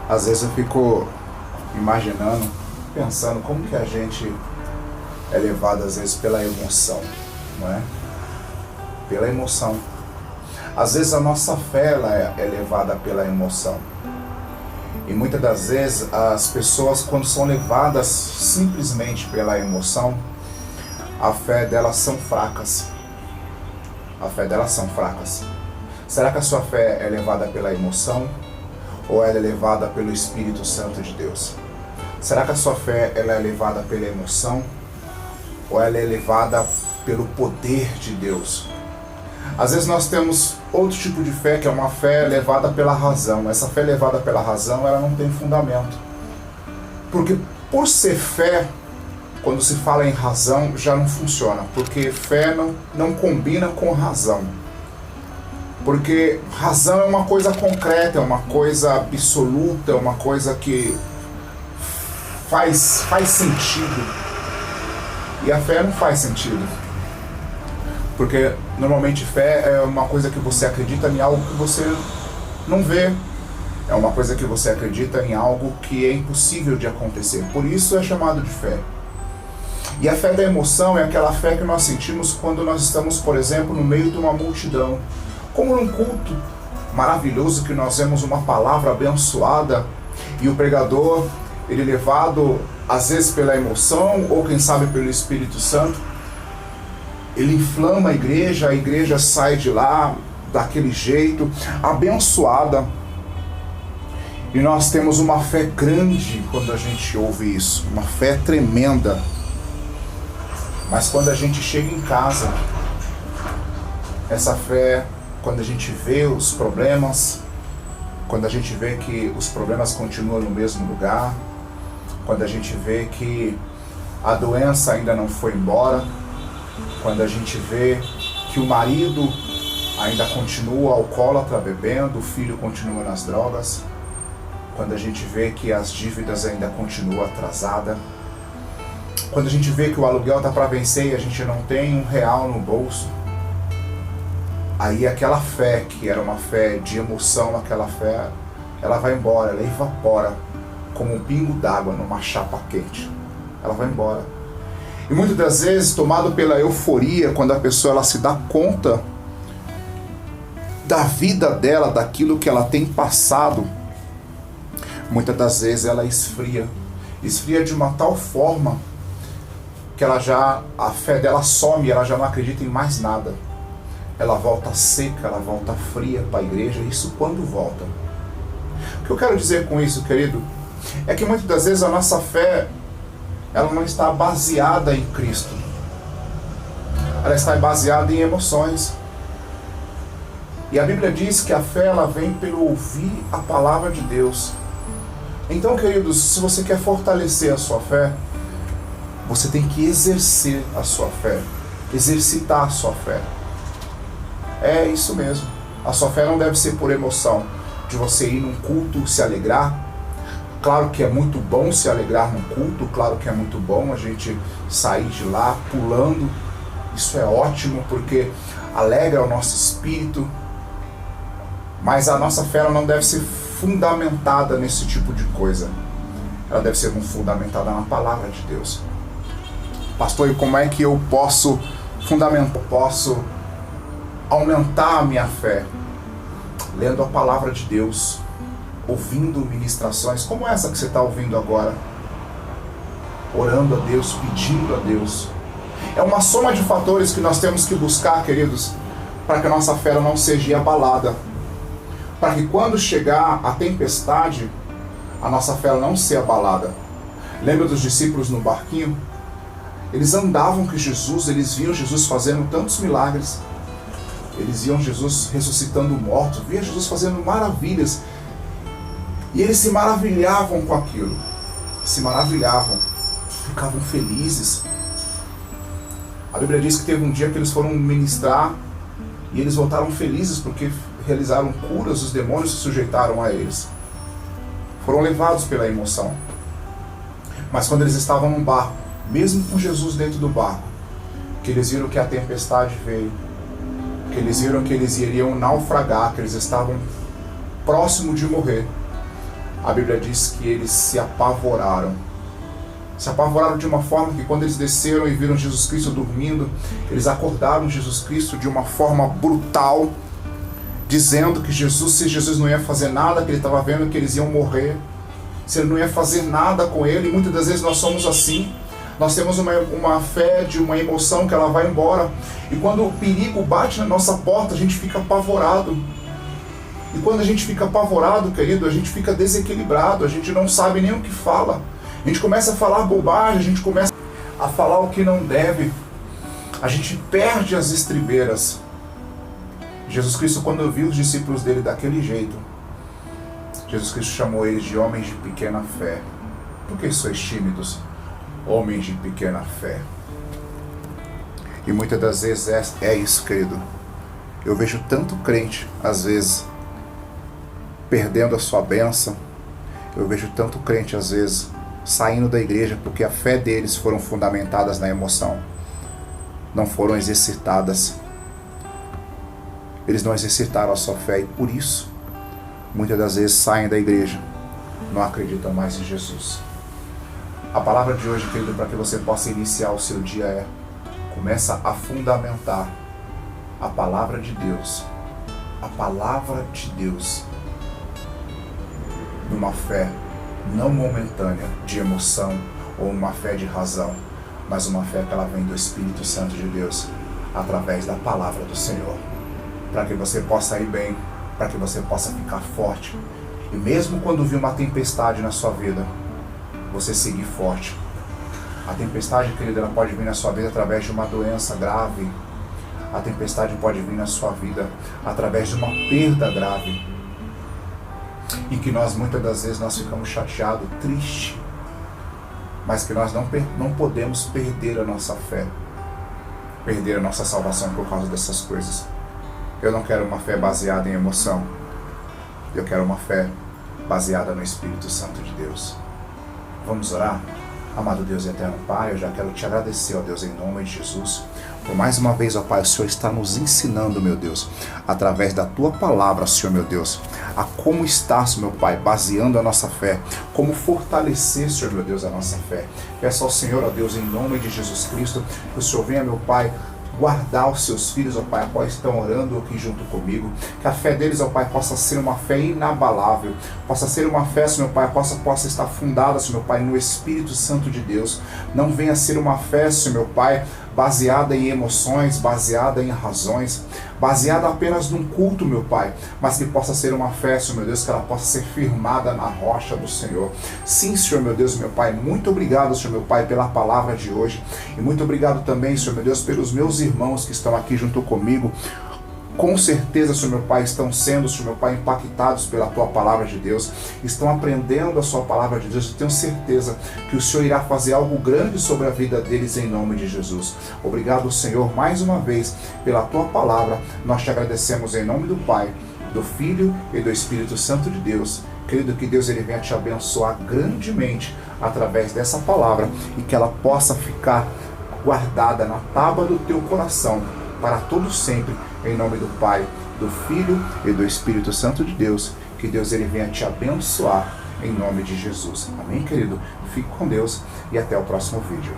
Às vezes eu fico imaginando, pensando como que a gente é levado às vezes pela emoção, não é? Pela emoção. Às vezes a nossa fé ela é levada pela emoção. E muitas das vezes as pessoas, quando são levadas simplesmente pela emoção, a fé delas são fracas. A fé delas são fracas. Será que a sua fé é levada pela emoção ou ela é levada pelo Espírito Santo de Deus? Será que a sua fé ela é levada pela emoção ou ela é levada pelo poder de Deus? Às vezes nós temos outro tipo de fé, que é uma fé levada pela razão. Essa fé levada pela razão, ela não tem fundamento. Porque por ser fé, quando se fala em razão, já não funciona. Porque fé não combina com razão. Porque razão é uma coisa concreta, é uma coisa absoluta, é uma coisa que faz sentido. E a fé não faz sentido. Porque normalmente fé é uma coisa que você acredita em algo que você não vê. É uma coisa que você acredita em algo que é impossível de acontecer. Por isso é chamado de fé. E a fé da emoção é aquela fé que nós sentimos quando nós estamos, por exemplo, no meio de uma multidão. Como num culto maravilhoso que nós vemos uma palavra abençoada e o pregador, ele levado às vezes pela emoção ou quem sabe pelo Espírito Santo, ele inflama a igreja sai de lá daquele jeito, abençoada. E nós temos uma fé grande quando a gente ouve isso, uma fé tremenda. Mas quando a gente chega em casa, essa fé, quando a gente vê os problemas, quando a gente vê que os problemas continuam no mesmo lugar, quando a gente vê que a doença ainda não foi embora, quando a gente vê que o marido ainda continua alcoólatra bebendo, o filho continua nas drogas, quando a gente vê que as dívidas ainda continuam atrasadas, quando a gente vê que o aluguel está para vencer e a gente não tem R$1 no bolso, aí aquela fé, que era uma fé de emoção, aquela fé, ela vai embora, ela evapora como um pingo d'água numa chapa quente. Ela vai embora. E muitas das vezes, tomado pela euforia, quando a pessoa ela se dá conta da vida dela, daquilo que ela tem passado, muitas das vezes ela esfria de uma tal forma que a fé dela some, ela já não acredita em mais nada. Ela volta seca, ela volta fria para a igreja, isso quando volta. O que eu quero dizer com isso, querido, é que muitas das vezes a nossa fé ela não está baseada em Cristo. Ela está baseada em emoções. E a Bíblia diz que a fé ela vem pelo ouvir a palavra de Deus. Então, queridos, se você quer fortalecer a sua fé, você tem que exercer a sua fé, exercitar a sua fé. É isso mesmo. A sua fé não deve ser por emoção, de você ir num culto, se alegrar. Claro que é muito bom se alegrar num culto, claro que é muito bom a gente sair de lá pulando. Isso é ótimo porque alegra o nosso espírito. Mas a nossa fé ela não deve ser fundamentada nesse tipo de coisa. Ela deve ser fundamentada na palavra de Deus. Pastor, e como é que eu posso aumentar a minha fé? Lendo a palavra de Deus, ouvindo ministrações como essa que você está ouvindo agora, orando a Deus, pedindo a Deus. É uma soma de fatores que nós temos que buscar, queridos, para que a nossa fé não seja abalada, para que quando chegar a tempestade, a nossa fé não seja abalada. Lembra dos discípulos no barquinho? Eles andavam com Jesus, eles viam Jesus fazendo tantos milagres, eles viam Jesus ressuscitando mortos, viam Jesus fazendo maravilhas, e eles se maravilhavam com aquilo, ficavam felizes. A Bíblia diz que teve um dia que eles foram ministrar e eles voltaram felizes porque realizaram curas, os demônios se sujeitaram a eles. Foram levados pela emoção. Mas quando eles estavam num barco, mesmo com Jesus dentro do barco, que eles viram que a tempestade veio, que eles viram que eles iriam naufragar, que eles estavam próximo de morrer, a Bíblia diz que eles se apavoraram. Se apavoraram de uma forma que quando eles desceram e viram Jesus Cristo dormindo, eles acordaram Jesus Cristo de uma forma brutal, dizendo que se Jesus não ia fazer nada, que ele estava vendo que eles iam morrer, se ele não ia fazer nada com ele. E muitas das vezes nós somos assim. Nós temos uma fé de uma emoção que ela vai embora. E quando o perigo bate na nossa porta, a gente fica apavorado. E quando a gente fica apavorado, querido, a gente fica desequilibrado, a gente não sabe nem o que fala. A gente começa a falar bobagem, a gente começa a falar o que não deve. A gente perde as estribeiras. Jesus Cristo, quando viu os discípulos dele daquele jeito, Jesus Cristo chamou eles de homens de pequena fé. Por que sois tímidos? Homens de pequena fé. E muitas das vezes é isso, querido. Eu vejo tanto crente, às vezes, perdendo a sua bênção. Eu vejo tanto crente, às vezes, saindo da igreja porque a fé deles foram fundamentadas na emoção. Não foram exercitadas. Eles não exercitaram a sua fé e por isso, muitas das vezes saem da igreja, não acreditam mais em Jesus. A palavra de hoje, querido, para que você possa iniciar o seu dia é: começa a fundamentar a palavra de Deus, numa fé não momentânea de emoção ou uma fé de razão, mas uma fé que ela vem do Espírito Santo de Deus, através da palavra do Senhor, para que você possa ir bem, para que você possa ficar forte, e mesmo quando vir uma tempestade na sua vida, você seguir forte. A tempestade, querida, ela pode vir na sua vida através de uma doença grave. A tempestade pode vir na sua vida através de uma perda grave, em que nós muitas das vezes nós ficamos chateados, tristes, mas que nós não podemos perder a nossa fé, perder a nossa salvação por causa dessas coisas. Eu não quero uma fé baseada em emoção, eu quero uma fé baseada no Espírito Santo de Deus. Vamos orar? Amado Deus e eterno Pai, eu já quero te agradecer, ó Deus, em nome de Jesus, por mais uma vez, ó Pai, o Senhor está nos ensinando, meu Deus, através da Tua palavra, Senhor, meu Deus, a como estar, meu Pai, baseando a nossa fé, como fortalecer, Senhor, meu Deus, a nossa fé. Peço ao Senhor, ó Deus, em nome de Jesus Cristo, que o Senhor venha, meu Pai, guardar os seus filhos, ó Pai, após estão orando aqui junto comigo, que a fé deles, ó Pai, possa ser uma fé inabalável, possa ser uma fé, Senhor, meu Pai, possa estar fundada, Senhor, meu Pai, no Espírito Santo de Deus. Não venha ser uma fé, Senhor, meu Pai, baseada em emoções, baseada em razões, baseada apenas num culto, meu Pai, mas que possa ser uma fé, Senhor, meu Deus, que ela possa ser firmada na rocha do Senhor. Sim, Senhor, meu Deus, meu Pai, muito obrigado, Senhor, meu Pai, pela palavra de hoje, e muito obrigado também, Senhor, meu Deus, pelos meus irmãos que estão aqui junto comigo. Com certeza, Senhor, meu Pai, estão sendo, Senhor, meu Pai, impactados pela Tua palavra de Deus, estão aprendendo a Sua palavra de Deus. Eu tenho certeza que o Senhor irá fazer algo grande sobre a vida deles em nome de Jesus. Obrigado, Senhor, mais uma vez pela Tua palavra. Nós te agradecemos em nome do Pai, do Filho e do Espírito Santo de Deus. Querido, que Deus ele venha te abençoar grandemente através dessa palavra e que ela possa ficar guardada na tábua do teu coração para todo sempre, em nome do Pai, do Filho e do Espírito Santo de Deus. Que Deus ele venha te abençoar em nome de Jesus. Amém, querido? Fique com Deus e até o próximo vídeo.